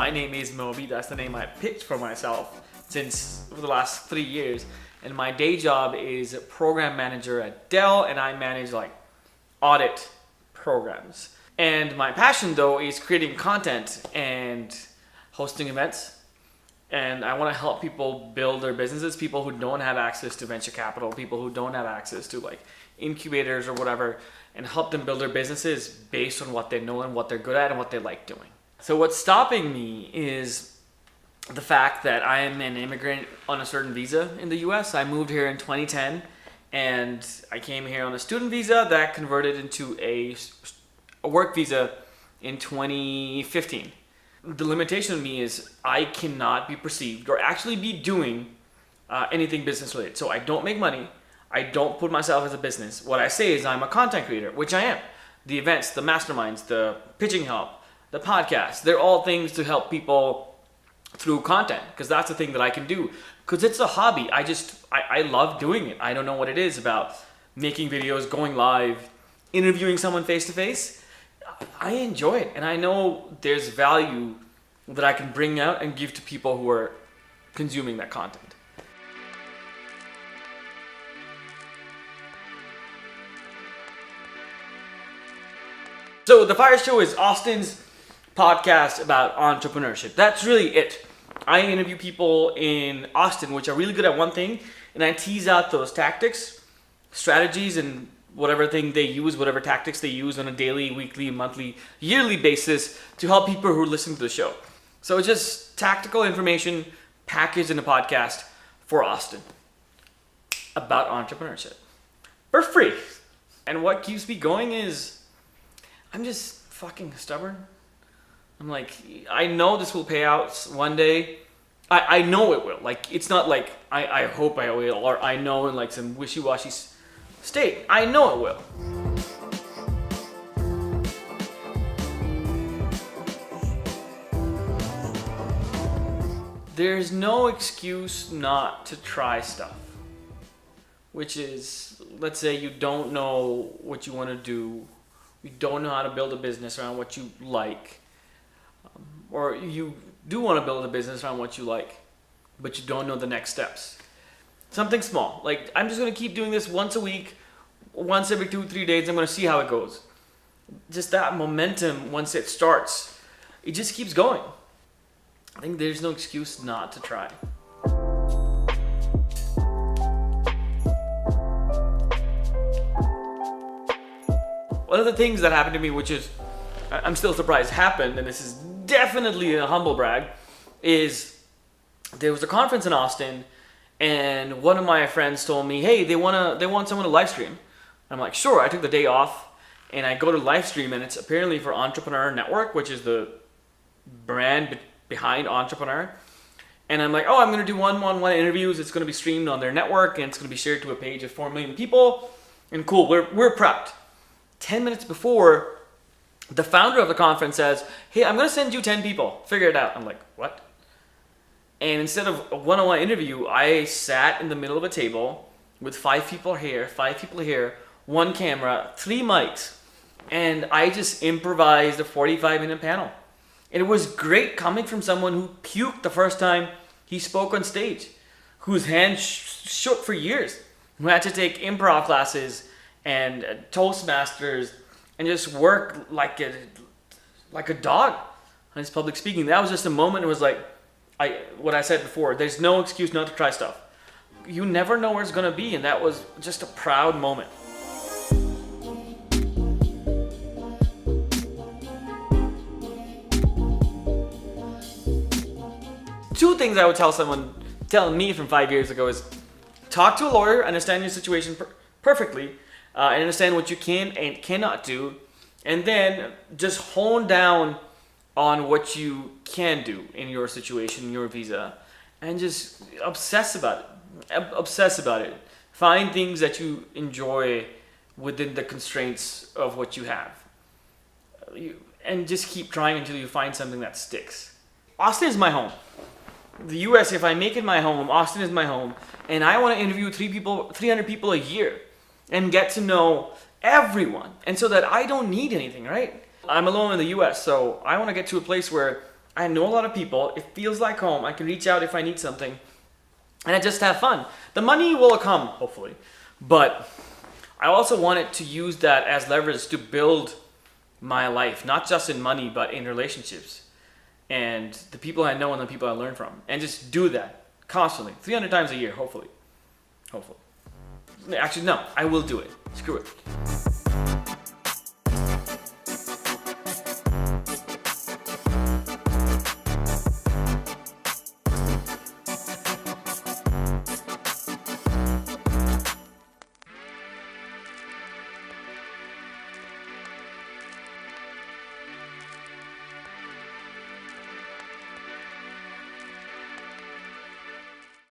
My name is Moby. That's the name I picked for myself for the last 3 years. And my day job is program manager at Dell, and I manage like audit programs. And my passion though is creating content and hosting events. And I want to help people build their businesses, people who don't have access to venture capital, people who don't have access to like incubators or whatever, and help them build their businesses based on what they know and what they're good at and what they like doing. So what's stopping me is the fact that I am an immigrant on a certain visa in the US. I moved here in 2010 and I came here on a student visa that converted into a work visa in 2015. The limitation of me is I cannot be perceived or actually be doing anything business related. So I don't make money. I don't put myself as a business. What I say is I'm a content creator, which I am. The events, the masterminds, the pitching help, the podcast, they're all things to help people through content, because that's the thing that I can do. Because it's a hobby. I love doing it. I don't know what it is about making videos, going live, interviewing someone face to face. I enjoy it, and I know there's value that I can bring out and give to people who are consuming that content. So the Fireshow is Austin's podcast about entrepreneurship. That's really it. I interview people in Austin which are really good at one thing, and I tease out those tactics, strategies, and whatever thing they use, whatever tactics they use on a daily, weekly, monthly, yearly basis to help people who listen to the show. So it's just tactical information packaged in a podcast for Austin about entrepreneurship for free. And what keeps me going is I'm just fucking stubborn. I'm like, I know this will pay out one day. I know it will. Like, it's not like I hope I will, or I know in like some wishy-washy state. I know it will. There's no excuse not to try stuff. Which is, let's say you don't know what you want to do. You don't know how to build a business around what you like. Or you do want to build a business around what you like, but you don't know the next steps. Something small. Like, I'm just going to keep doing this once a week, once every 2-3 days. I'm going to see how it goes. Just that momentum, once it starts, it just keeps going. I think there's no excuse not to try. One of the things that happened to me, which is, I'm still surprised happened, and this is definitely a humble brag, is there was a conference in Austin, and one of my friends told me, hey, they want someone to live stream. I'm like, sure. I took the day off, and I go to live stream, and it's apparently for Entrepreneur Network, which is the brand behind Entrepreneur. And I'm like, oh, I'm going to do one-on-one interviews. It's going to be streamed on their network, and it's going to be shared to a page of 4 million people. And cool, we're prepped. 10 minutes before, the founder of the conference says, hey, I'm going to send you 10 people. Figure it out. I'm like, what? And instead of a one-on-one interview, I sat in the middle of a table with 5 people here, 5 people here, 1 camera, 3 mics. And I just improvised a 45-minute panel. And it was great coming from someone who puked the first time he spoke on stage, whose hand shook for years, who had to take improv classes and Toastmasters and just work like a dog on his public speaking. That was just a moment. It was like, what I said before, there's no excuse not to try stuff. You never know where it's going to be, and that was just a proud moment. Two things I would tell me from 5 years ago is talk to a lawyer, understand your situation perfectly, and understand what you can and cannot do, and then just hone down on what you can do in your situation, in your visa, and just obsess about it. Find things that you enjoy within the constraints of what you have. And just keep trying until you find something that sticks. Austin is my home. The US, if I make it my home, Austin is my home, and I want to interview 300 people a year and get to know everyone, and so that I don't need anything, right? I'm alone in the US, so I want to get to a place where I know a lot of people. It feels like home. I can reach out if I need something. And I just have fun. The money will come, hopefully. But I also wanted to use that as leverage to build my life, not just in money, but in relationships. And the people I know and the people I learn from. And just do that constantly. 300 times a year, hopefully. Hopefully. Actually, no. I will do it. Screw it.